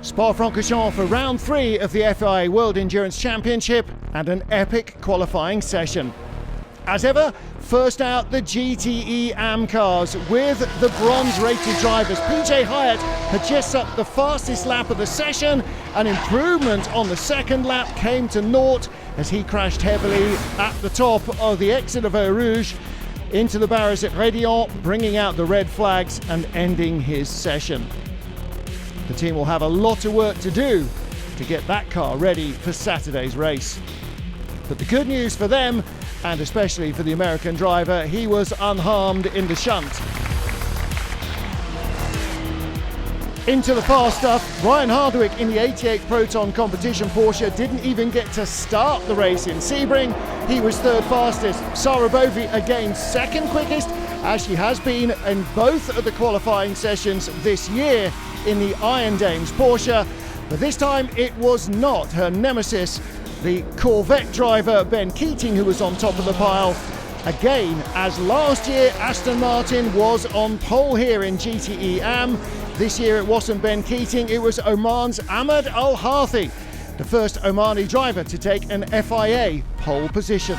Spa-Francorchamps for round 3 of the FIA World Endurance Championship and an epic qualifying session. As ever, first out the GTE Am cars with the bronze-rated drivers. PJ Hyatt had just up the fastest lap of the session. An improvement on the second lap came to naught as he crashed heavily at the top of the exit of Eau Rouge into the barriers at Rédillon, bringing out the red flags and ending his session. The team will have a lot of work to do to get that car ready for Saturday's race. But the good news for them, and especially for the American driver, he was unharmed in the shunt. Into the fast stuff, Ryan Hardwick in the 88 Proton competition Porsche didn't even get to start the race in Sebring. He was third fastest. Sarah Bovy again second quickest, as she has been in both of the qualifying sessions this year in the Iron Dames Porsche, but this time it was not her nemesis, the Corvette driver Ben Keating, who was on top of the pile. Again, as last year, Aston Martin was on pole here in GTE Am. This year it wasn't Ben Keating, it was Oman's Ahmed Al-Harthi, the first Omani driver to take an FIA pole position.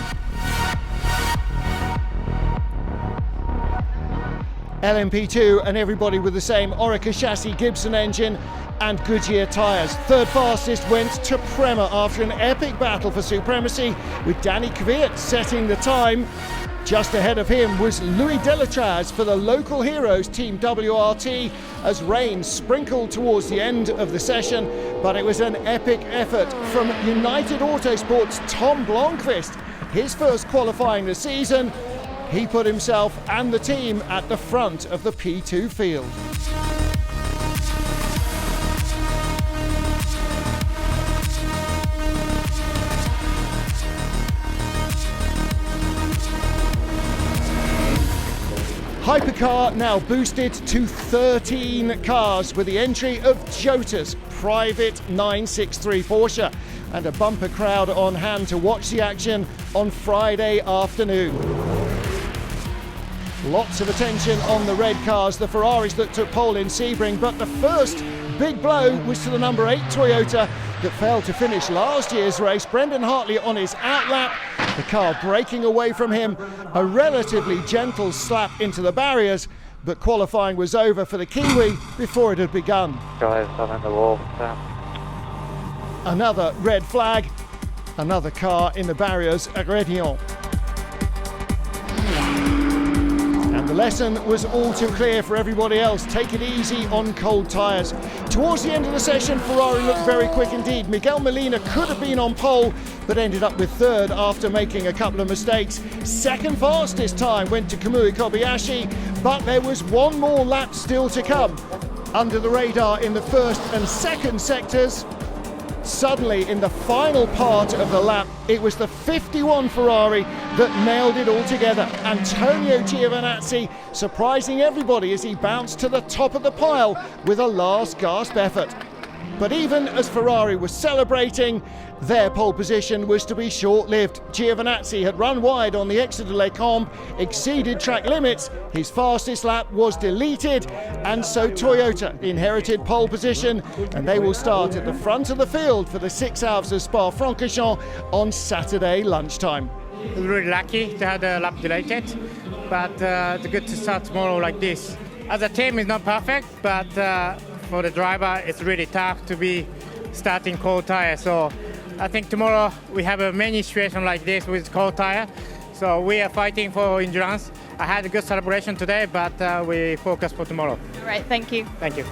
LMP2 and everybody with the same Orica chassis, Gibson engine and Goodyear tyres. Third fastest went to Prema after an epic battle for supremacy, with Danny Kvyat setting the time. Just ahead of him was Louis Delatraz for the local heroes Team WRT, as rain sprinkled towards the end of the session, but it was an epic effort from United Autosport's Tom Blomqvist. His first qualifying this season, he put himself and the team at the front of the P2 field. Hypercar now boosted to 13 cars with the entry of Jota's private 963 Porsche, and a bumper crowd on hand to watch the action on Friday afternoon. Lots of attention on the red cars, the Ferraris that took pole in Sebring, but the first big blow was to the number 8 Toyota that failed to finish last year's race. Brendan Hartley on his outlap, the car breaking away from him, a relatively gentle slap into the barriers, but qualifying was over for the Kiwi before it had begun. Guys, I'm in the wall. Another red flag, another car in the barriers at Rédillon. The lesson was all too clear for everybody else. Take it easy on cold tyres. Towards the end of the session, Ferrari looked very quick indeed. Miguel Molina could have been on pole, but ended up with third after making a couple of mistakes. Second fastest time went to Kamui Kobayashi, but there was one more lap still to come. Under the radar in the first and second sectors, suddenly in the final part of the lap, it was the 51 Ferrari that nailed it all together. Antonio Giovinazzi surprising everybody as he bounced to the top of the pile with a last gasp effort. But even as Ferrari was celebrating, their pole position was to be short-lived. Giovinazzi had run wide on the exit de Les Combes, exceeded track limits, his fastest lap was deleted, and so Toyota inherited pole position, and they will start at the front of the field for the 6 hours of Spa-Francorchamps on Saturday lunchtime. Really lucky to have the lap deleted, but it's good to start tomorrow like this. As a team, it's not perfect, but for the driver, it's really tough to be starting cold tire. So I think tomorrow we have a many situations like this with cold tire. So we are fighting for endurance. I had a good celebration today, but we focus for tomorrow. All right, thank you. Thank you.